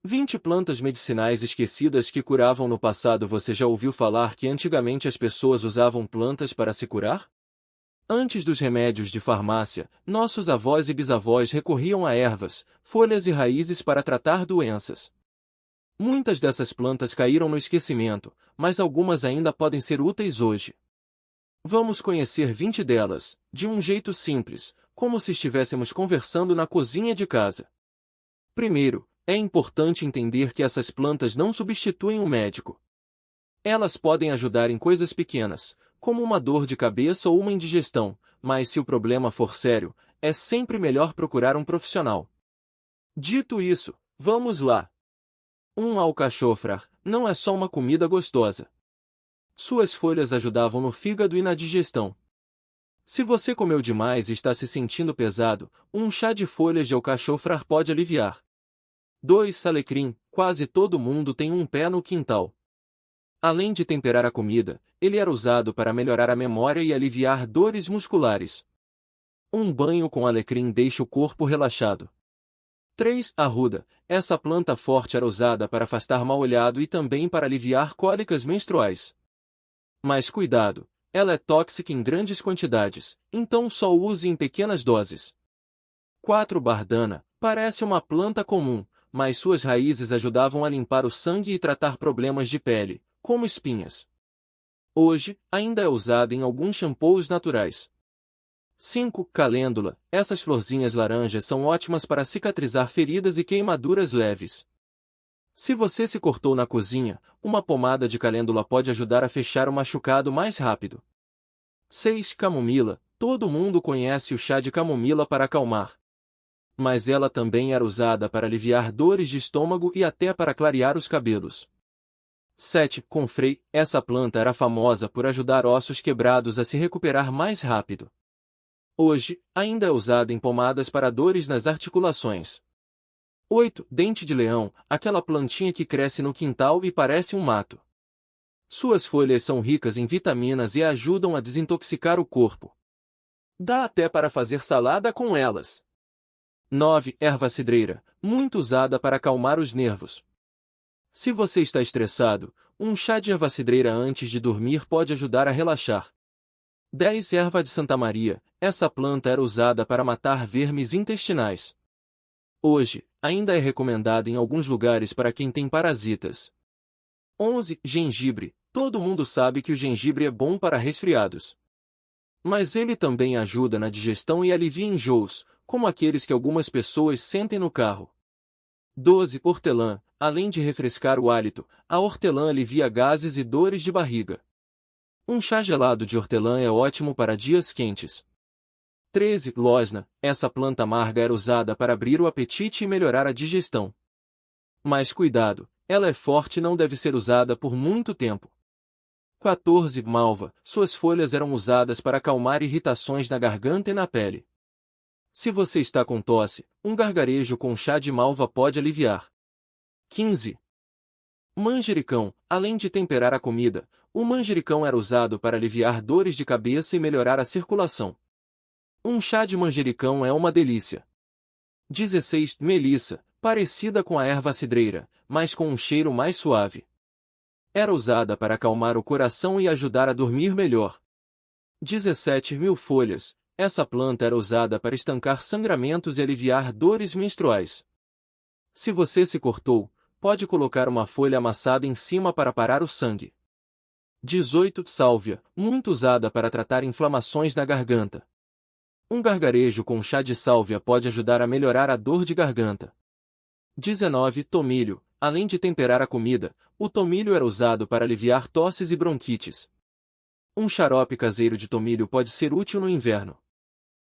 20 plantas medicinais esquecidas que curavam no passado. Você já ouviu falar que antigamente as pessoas usavam plantas para se curar? Antes dos remédios de farmácia, nossos avós e bisavós recorriam a ervas, folhas e raízes para tratar doenças. Muitas dessas plantas caíram no esquecimento, mas algumas ainda podem ser úteis hoje. Vamos conhecer 20 delas, de um jeito simples, como se estivéssemos conversando na cozinha de casa. Primeiro, é importante entender que essas plantas não substituem um médico. Elas podem ajudar em coisas pequenas, como uma dor de cabeça ou uma indigestão, mas se o problema for sério, é sempre melhor procurar um profissional. Dito isso, vamos lá. Alcachofra não é só uma comida gostosa. Suas folhas ajudavam no fígado e na digestão. Se você comeu demais e está se sentindo pesado, um chá de folhas de alcachofra pode aliviar. 2. Alecrim. Quase todo mundo tem um pé no quintal. Além de temperar a comida, ele era usado para melhorar a memória e aliviar dores musculares. Um banho com alecrim deixa o corpo relaxado. 3. Arruda. Essa planta forte era usada para afastar mal-olhado e também para aliviar cólicas menstruais. Mas cuidado, ela é tóxica em grandes quantidades, então só use em pequenas doses. 4. Bardana. Parece uma planta comum, mas suas raízes ajudavam a limpar o sangue e tratar problemas de pele, como espinhas. Hoje, ainda é usada em alguns shampoos naturais. 5. Calêndula. Essas florzinhas laranjas são ótimas para cicatrizar feridas e queimaduras leves. Se você se cortou na cozinha, uma pomada de calêndula pode ajudar a fechar o machucado mais rápido. 6. Camomila. Todo mundo conhece o chá de camomila para acalmar. Mas ela também era usada para aliviar dores de estômago e até para clarear os cabelos. 7. Confrei. Essa planta era famosa por ajudar ossos quebrados a se recuperar mais rápido. Hoje, ainda é usada em pomadas para dores nas articulações. 8. Dente de leão. Aquela plantinha que cresce no quintal e parece um mato. Suas folhas são ricas em vitaminas e ajudam a desintoxicar o corpo. Dá até para fazer salada com elas. 9. Erva cidreira, muito usada para acalmar os nervos. Se você está estressado, um chá de erva cidreira antes de dormir pode ajudar a relaxar. 10. Erva de Santa Maria. Essa planta era usada para matar vermes intestinais. Hoje, ainda é recomendada em alguns lugares para quem tem parasitas. 11. Gengibre. Todo mundo sabe que o gengibre é bom para resfriados. Mas ele também ajuda na digestão e alivia enjoos, como aqueles que algumas pessoas sentem no carro. 12. Hortelã. Além de refrescar o hálito, a hortelã alivia gases e dores de barriga. Um chá gelado de hortelã é ótimo para dias quentes. 13. Losna. Essa planta amarga era usada para abrir o apetite e melhorar a digestão. Mas cuidado, ela é forte e não deve ser usada por muito tempo. 14. Malva. Suas folhas eram usadas para acalmar irritações na garganta e na pele. Se você está com tosse, um gargarejo com chá de malva pode aliviar. 15. Manjericão. Além de temperar a comida, o manjericão era usado para aliviar dores de cabeça e melhorar a circulação. Um chá de manjericão é uma delícia. 16. Melissa. Parecida com a erva cidreira, mas com um cheiro mais suave. Era usada para acalmar o coração e ajudar a dormir melhor. 17. Mil folhas. Essa planta era usada para estancar sangramentos e aliviar dores menstruais. Se você se cortou, pode colocar uma folha amassada em cima para parar o sangue. 18. Sálvia. Muito usada para tratar inflamações na garganta. Um gargarejo com chá de sálvia pode ajudar a melhorar a dor de garganta. 19. Tomilho. Além de temperar a comida, o tomilho era usado para aliviar tosses e bronquites. Um xarope caseiro de tomilho pode ser útil no inverno.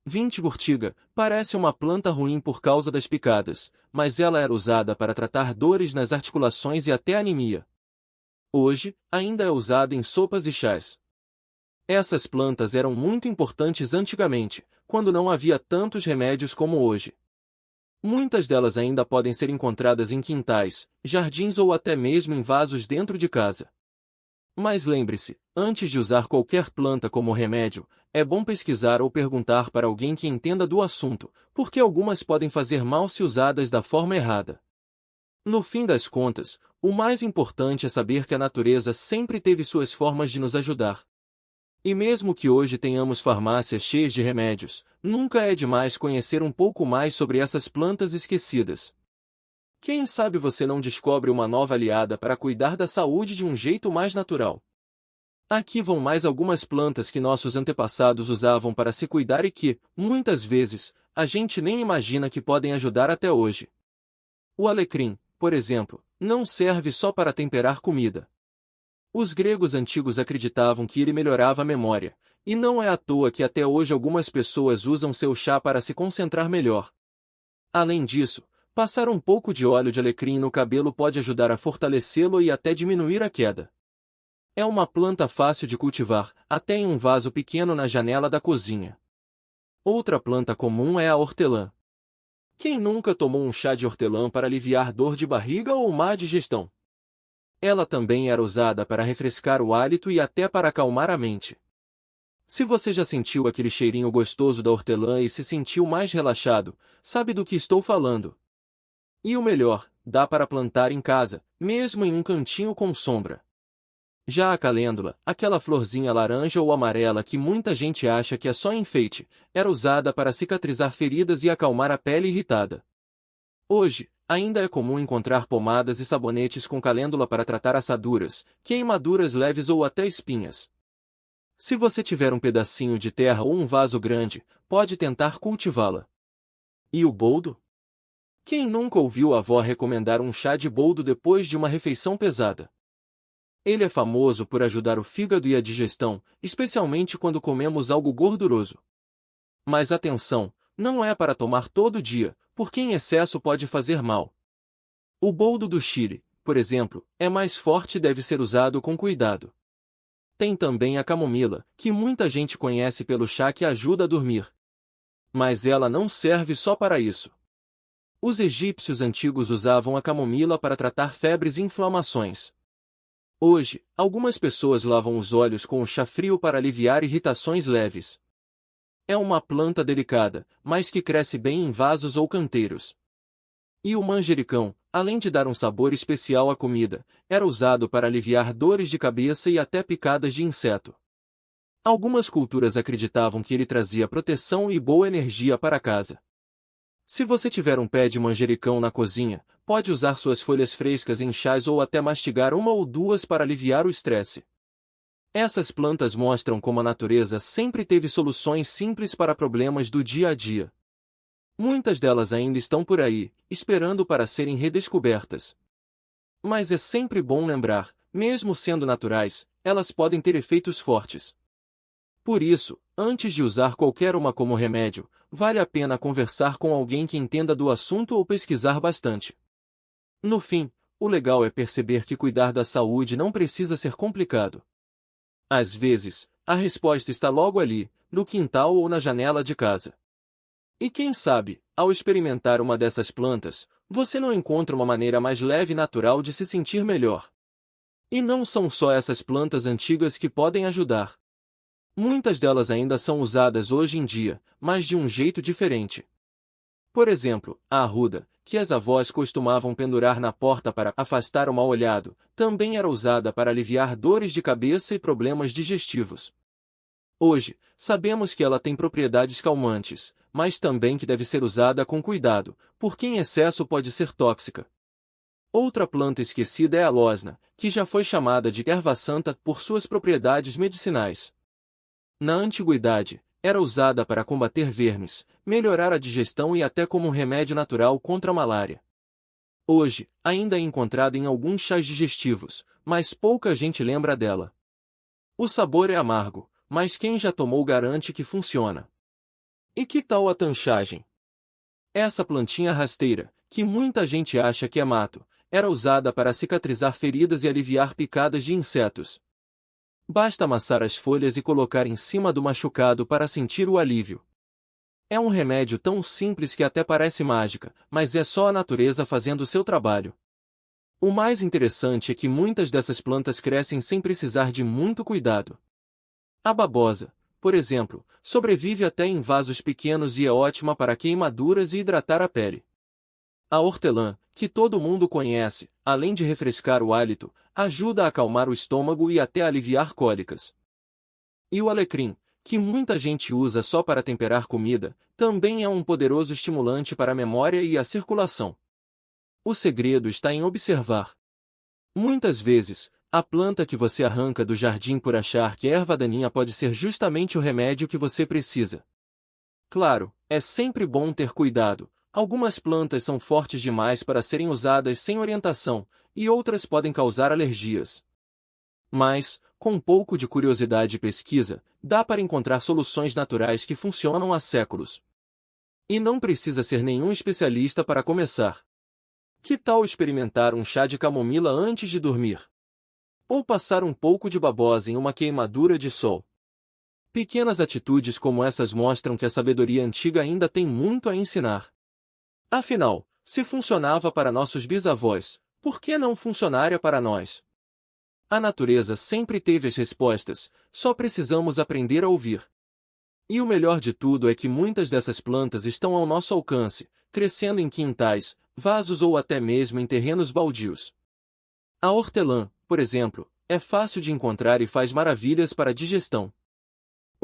20. Urtiga. Parece uma planta ruim por causa das picadas, mas ela era usada para tratar dores nas articulações e até anemia. Hoje, ainda é usada em sopas e chás. Essas plantas eram muito importantes antigamente, quando não havia tantos remédios como hoje. Muitas delas ainda podem ser encontradas em quintais, jardins ou até mesmo em vasos dentro de casa. Mas lembre-se, antes de usar qualquer planta como remédio, é bom pesquisar ou perguntar para alguém que entenda do assunto, porque algumas podem fazer mal se usadas da forma errada. No fim das contas, o mais importante é saber que a natureza sempre teve suas formas de nos ajudar. E mesmo que hoje tenhamos farmácias cheias de remédios, nunca é demais conhecer um pouco mais sobre essas plantas esquecidas. Quem sabe você não descobre uma nova aliada para cuidar da saúde de um jeito mais natural. Aqui vão mais algumas plantas que nossos antepassados usavam para se cuidar e que, muitas vezes, a gente nem imagina que podem ajudar até hoje. O alecrim, por exemplo, não serve só para temperar comida. Os gregos antigos acreditavam que ele melhorava a memória, e não é à toa que até hoje algumas pessoas usam seu chá para se concentrar melhor. Além disso, passar um pouco de óleo de alecrim no cabelo pode ajudar a fortalecê-lo e até diminuir a queda. É uma planta fácil de cultivar, até em um vaso pequeno na janela da cozinha. Outra planta comum é a hortelã. Quem nunca tomou um chá de hortelã para aliviar dor de barriga ou má digestão? Ela também era usada para refrescar o hálito e até para acalmar a mente. Se você já sentiu aquele cheirinho gostoso da hortelã e se sentiu mais relaxado, sabe do que estou falando. E o melhor, dá para plantar em casa, mesmo em um cantinho com sombra. Já a calêndula, aquela florzinha laranja ou amarela que muita gente acha que é só enfeite, era usada para cicatrizar feridas e acalmar a pele irritada. Hoje, ainda é comum encontrar pomadas e sabonetes com calêndula para tratar assaduras, queimaduras leves ou até espinhas. Se você tiver um pedacinho de terra ou um vaso grande, pode tentar cultivá-la. E o boldo? Quem nunca ouviu a avó recomendar um chá de boldo depois de uma refeição pesada? Ele é famoso por ajudar o fígado e a digestão, especialmente quando comemos algo gorduroso. Mas atenção, não é para tomar todo dia, porque em excesso pode fazer mal. O boldo do Chile, por exemplo, é mais forte e deve ser usado com cuidado. Tem também a camomila, que muita gente conhece pelo chá que ajuda a dormir. Mas ela não serve só para isso. Os egípcios antigos usavam a camomila para tratar febres e inflamações. Hoje, algumas pessoas lavam os olhos com o chá frio para aliviar irritações leves. É uma planta delicada, mas que cresce bem em vasos ou canteiros. E o manjericão, além de dar um sabor especial à comida, era usado para aliviar dores de cabeça e até picadas de inseto. Algumas culturas acreditavam que ele trazia proteção e boa energia para casa. Se você tiver um pé de manjericão na cozinha, pode usar suas folhas frescas em chás ou até mastigar uma ou duas para aliviar o estresse. Essas plantas mostram como a natureza sempre teve soluções simples para problemas do dia a dia. Muitas delas ainda estão por aí, esperando para serem redescobertas. Mas é sempre bom lembrar, mesmo sendo naturais, elas podem ter efeitos fortes. Por isso, antes de usar qualquer uma como remédio, vale a pena conversar com alguém que entenda do assunto ou pesquisar bastante. No fim, o legal é perceber que cuidar da saúde não precisa ser complicado. Às vezes, a resposta está logo ali, no quintal ou na janela de casa. E quem sabe, ao experimentar uma dessas plantas, você não encontra uma maneira mais leve e natural de se sentir melhor. E não são só essas plantas antigas que podem ajudar. Muitas delas ainda são usadas hoje em dia, mas de um jeito diferente. Por exemplo, a arruda, que as avós costumavam pendurar na porta para afastar o mal-olhado, também era usada para aliviar dores de cabeça e problemas digestivos. Hoje, sabemos que ela tem propriedades calmantes, mas também que deve ser usada com cuidado, porque em excesso pode ser tóxica. Outra planta esquecida é a losna, que já foi chamada de erva santa por suas propriedades medicinais. Na antiguidade, era usada para combater vermes, melhorar a digestão e até como um remédio natural contra a malária. Hoje, ainda é encontrada em alguns chás digestivos, mas pouca gente lembra dela. O sabor é amargo, mas quem já tomou garante que funciona. E que tal a tanchagem? Essa plantinha rasteira, que muita gente acha que é mato, era usada para cicatrizar feridas e aliviar picadas de insetos. Basta amassar as folhas e colocar em cima do machucado para sentir o alívio. É um remédio tão simples que até parece mágica, mas é só a natureza fazendo o seu trabalho. O mais interessante é que muitas dessas plantas crescem sem precisar de muito cuidado. A babosa, por exemplo, sobrevive até em vasos pequenos e é ótima para queimaduras e hidratar a pele. A hortelã, que todo mundo conhece, além de refrescar o hálito, ajuda a acalmar o estômago e até aliviar cólicas. E o alecrim, que muita gente usa só para temperar comida, também é um poderoso estimulante para a memória e a circulação. O segredo está em observar. Muitas vezes, a planta que você arranca do jardim por achar que é erva daninha pode ser justamente o remédio que você precisa. Claro, é sempre bom ter cuidado. Algumas plantas são fortes demais para serem usadas sem orientação, e outras podem causar alergias. Mas, com um pouco de curiosidade e pesquisa, dá para encontrar soluções naturais que funcionam há séculos. E não precisa ser nenhum especialista para começar. Que tal experimentar um chá de camomila antes de dormir? Ou passar um pouco de babosa em uma queimadura de sol? Pequenas atitudes como essas mostram que a sabedoria antiga ainda tem muito a ensinar. Afinal, se funcionava para nossos bisavós, por que não funcionaria para nós? A natureza sempre teve as respostas, só precisamos aprender a ouvir. E o melhor de tudo é que muitas dessas plantas estão ao nosso alcance, crescendo em quintais, vasos ou até mesmo em terrenos baldios. A hortelã, por exemplo, é fácil de encontrar e faz maravilhas para a digestão.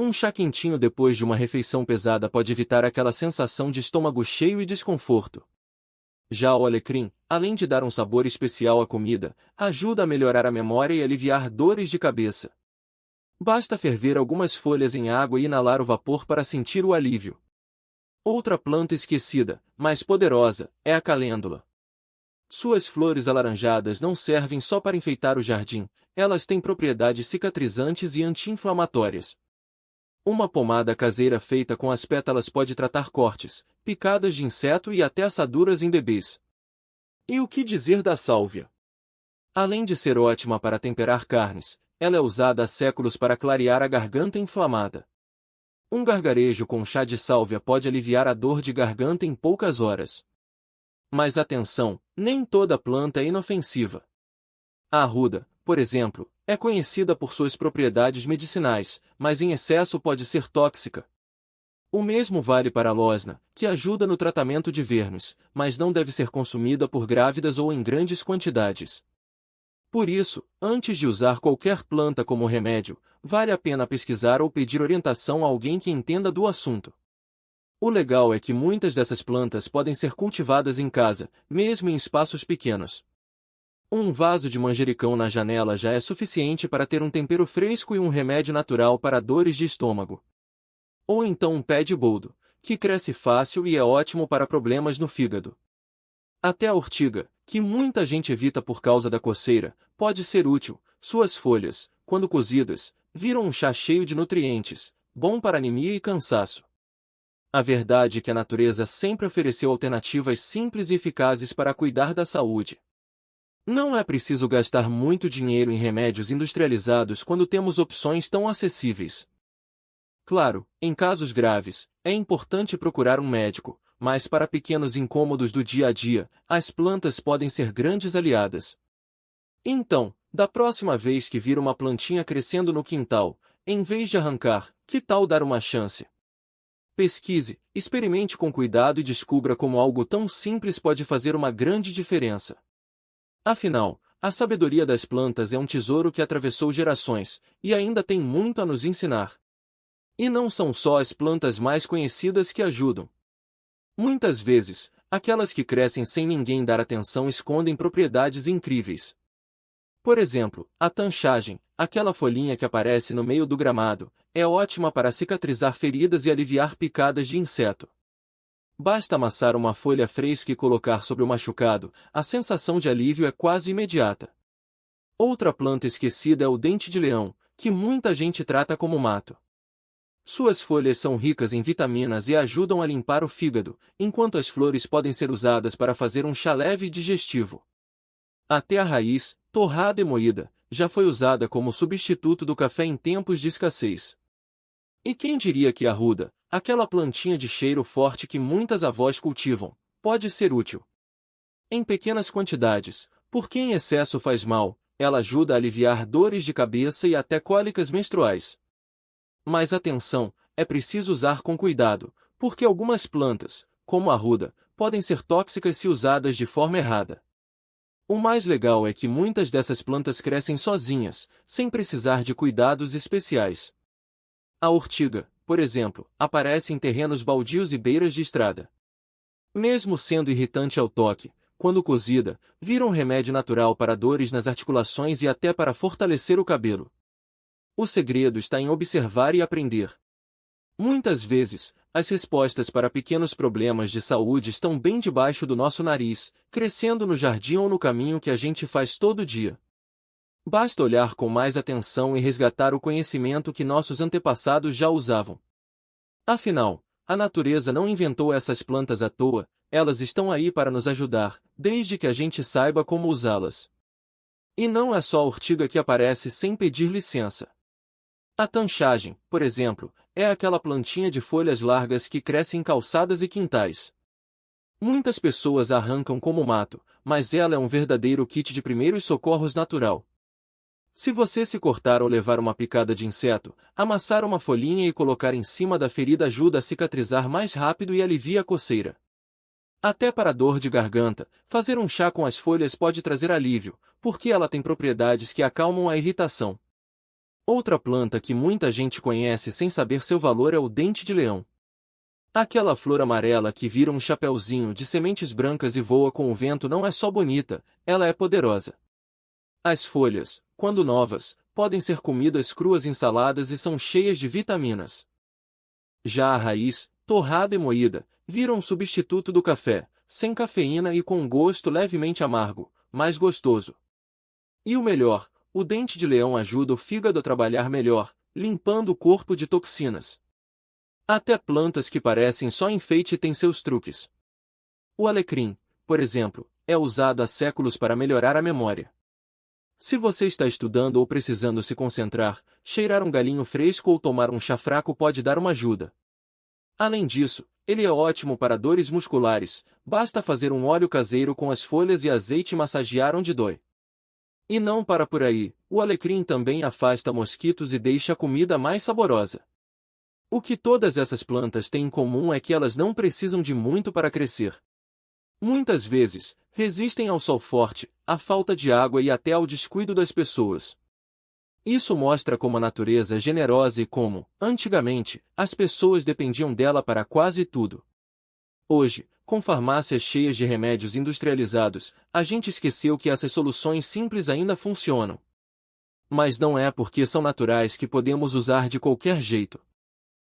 Um chá quentinho depois de uma refeição pesada pode evitar aquela sensação de estômago cheio e desconforto. Já o alecrim, além de dar um sabor especial à comida, ajuda a melhorar a memória e aliviar dores de cabeça. Basta ferver algumas folhas em água e inalar o vapor para sentir o alívio. Outra planta esquecida, mas poderosa, é a calêndula. Suas flores alaranjadas não servem só para enfeitar o jardim, elas têm propriedades cicatrizantes e anti-inflamatórias. Uma pomada caseira feita com as pétalas pode tratar cortes, picadas de inseto e até assaduras em bebês. E o que dizer da sálvia? Além de ser ótima para temperar carnes, ela é usada há séculos para clarear a garganta inflamada. Um gargarejo com chá de sálvia pode aliviar a dor de garganta em poucas horas. Mas atenção, nem toda planta é inofensiva. A arruda, por exemplo, é conhecida por suas propriedades medicinais, mas em excesso pode ser tóxica. O mesmo vale para a losna, que ajuda no tratamento de vermes, mas não deve ser consumida por grávidas ou em grandes quantidades. Por isso, antes de usar qualquer planta como remédio, vale a pena pesquisar ou pedir orientação a alguém que entenda do assunto. O legal é que muitas dessas plantas podem ser cultivadas em casa, mesmo em espaços pequenos. Um vaso de manjericão na janela já é suficiente para ter um tempero fresco e um remédio natural para dores de estômago. Ou então um pé de boldo, que cresce fácil e é ótimo para problemas no fígado. Até a ortiga, que muita gente evita por causa da coceira, pode ser útil. Suas folhas, quando cozidas, viram um chá cheio de nutrientes, bom para anemia e cansaço. A verdade é que a natureza sempre ofereceu alternativas simples e eficazes para cuidar da saúde. Não é preciso gastar muito dinheiro em remédios industrializados quando temos opções tão acessíveis. Claro, em casos graves, é importante procurar um médico, mas para pequenos incômodos do dia a dia, as plantas podem ser grandes aliadas. Então, da próxima vez que vir uma plantinha crescendo no quintal, em vez de arrancar, que tal dar uma chance? Pesquise, experimente com cuidado e descubra como algo tão simples pode fazer uma grande diferença. Afinal, a sabedoria das plantas é um tesouro que atravessou gerações, e ainda tem muito a nos ensinar. E não são só as plantas mais conhecidas que ajudam. Muitas vezes, aquelas que crescem sem ninguém dar atenção escondem propriedades incríveis. Por exemplo, a tanchagem, aquela folhinha que aparece no meio do gramado, é ótima para cicatrizar feridas e aliviar picadas de inseto. Basta amassar uma folha fresca e colocar sobre o machucado, a sensação de alívio é quase imediata. Outra planta esquecida é o dente de leão, que muita gente trata como mato. Suas folhas são ricas em vitaminas e ajudam a limpar o fígado, enquanto as flores podem ser usadas para fazer um chá leve e digestivo. Até a raiz, torrada e moída, já foi usada como substituto do café em tempos de escassez. E quem diria que a arruda, aquela plantinha de cheiro forte que muitas avós cultivam, pode ser útil? Em pequenas quantidades, porque em excesso faz mal, ela ajuda a aliviar dores de cabeça e até cólicas menstruais. Mas atenção, é preciso usar com cuidado, porque algumas plantas, como a arruda, podem ser tóxicas se usadas de forma errada. O mais legal é que muitas dessas plantas crescem sozinhas, sem precisar de cuidados especiais. A ortiga, por exemplo, aparece em terrenos baldios e beiras de estrada. Mesmo sendo irritante ao toque, quando cozida, vira um remédio natural para dores nas articulações e até para fortalecer o cabelo. O segredo está em observar e aprender. Muitas vezes, as respostas para pequenos problemas de saúde estão bem debaixo do nosso nariz, crescendo no jardim ou no caminho que a gente faz todo dia. Basta olhar com mais atenção e resgatar o conhecimento que nossos antepassados já usavam. Afinal, a natureza não inventou essas plantas à toa, elas estão aí para nos ajudar, desde que a gente saiba como usá-las. E não é só a ortiga que aparece sem pedir licença. A tanchagem, por exemplo, é aquela plantinha de folhas largas que cresce em calçadas e quintais. Muitas pessoas a arrancam como mato, mas ela é um verdadeiro kit de primeiros socorros natural. Se você se cortar ou levar uma picada de inseto, amassar uma folhinha e colocar em cima da ferida ajuda a cicatrizar mais rápido e alivia a coceira. Até para dor de garganta, fazer um chá com as folhas pode trazer alívio, porque ela tem propriedades que acalmam a irritação. Outra planta que muita gente conhece sem saber seu valor é o dente de leão. Aquela flor amarela que vira um chapeuzinho de sementes brancas e voa com o vento não é só bonita, ela é poderosa. As folhas, quando novas, podem ser comidas cruas em saladas e são cheias de vitaminas. Já a raiz, torrada e moída, vira um substituto do café, sem cafeína e com um gosto levemente amargo, mas gostoso. E o melhor, o dente de leão ajuda o fígado a trabalhar melhor, limpando o corpo de toxinas. Até plantas que parecem só enfeite têm seus truques. O alecrim, por exemplo, é usado há séculos para melhorar a memória. Se você está estudando ou precisando se concentrar, cheirar um galinho fresco ou tomar um chá fraco pode dar uma ajuda. Além disso, ele é ótimo para dores musculares, basta fazer um óleo caseiro com as folhas e azeite e massagear onde dói. E não para por aí, o alecrim também afasta mosquitos e deixa a comida mais saborosa. O que todas essas plantas têm em comum é que elas não precisam de muito para crescer. Muitas vezes, resistem ao sol forte, à falta de água e até ao descuido das pessoas. Isso mostra como a natureza é generosa e como, antigamente, as pessoas dependiam dela para quase tudo. Hoje, com farmácias cheias de remédios industrializados, a gente esqueceu que essas soluções simples ainda funcionam. Mas não é porque são naturais que podemos usar de qualquer jeito.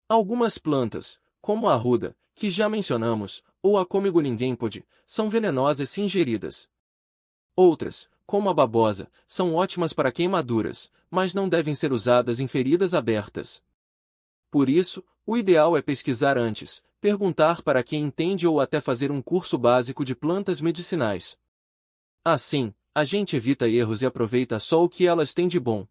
Algumas plantas, como a arruda, que já mencionamos, ou a cômigo ninguém pode, são venenosas se ingeridas. Outras, como a babosa, são ótimas para queimaduras, mas não devem ser usadas em feridas abertas. Por isso, o ideal é pesquisar antes, perguntar para quem entende ou até fazer um curso básico de plantas medicinais. Assim, a gente evita erros e aproveita só o que elas têm de bom.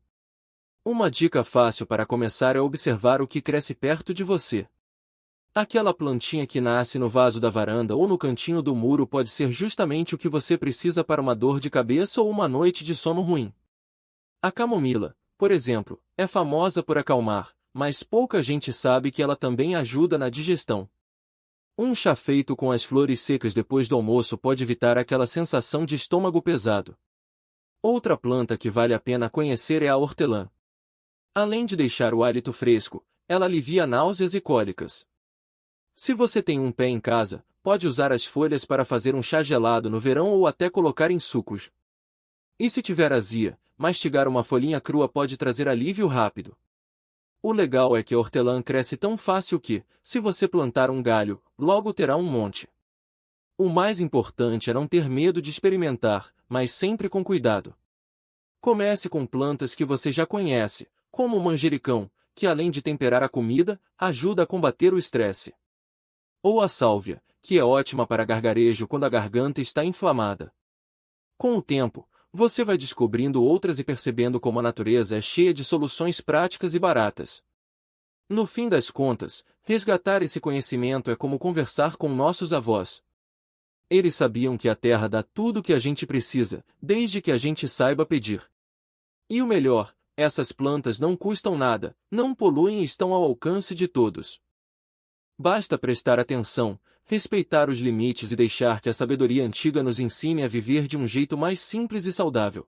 Uma dica fácil para começar é observar o que cresce perto de você. Aquela plantinha que nasce no vaso da varanda ou no cantinho do muro pode ser justamente o que você precisa para uma dor de cabeça ou uma noite de sono ruim. A camomila, por exemplo, é famosa por acalmar, mas pouca gente sabe que ela também ajuda na digestão. Um chá feito com as flores secas depois do almoço pode evitar aquela sensação de estômago pesado. Outra planta que vale a pena conhecer é a hortelã. Além de deixar o hálito fresco, ela alivia náuseas e cólicas. Se você tem um pé em casa, pode usar as folhas para fazer um chá gelado no verão ou até colocar em sucos. E se tiver azia, mastigar uma folhinha crua pode trazer alívio rápido. O legal é que a hortelã cresce tão fácil que, se você plantar um galho, logo terá um monte. O mais importante é não ter medo de experimentar, mas sempre com cuidado. Comece com plantas que você já conhece, como o manjericão, que além de temperar a comida, ajuda a combater o estresse. Ou a sálvia, que é ótima para gargarejo quando a garganta está inflamada. Com o tempo, você vai descobrindo outras e percebendo como a natureza é cheia de soluções práticas e baratas. No fim das contas, resgatar esse conhecimento é como conversar com nossos avós. Eles sabiam que a terra dá tudo o que a gente precisa, desde que a gente saiba pedir. E o melhor, essas plantas não custam nada, não poluem e estão ao alcance de todos. Basta prestar atenção, respeitar os limites e deixar que a sabedoria antiga nos ensine a viver de um jeito mais simples e saudável.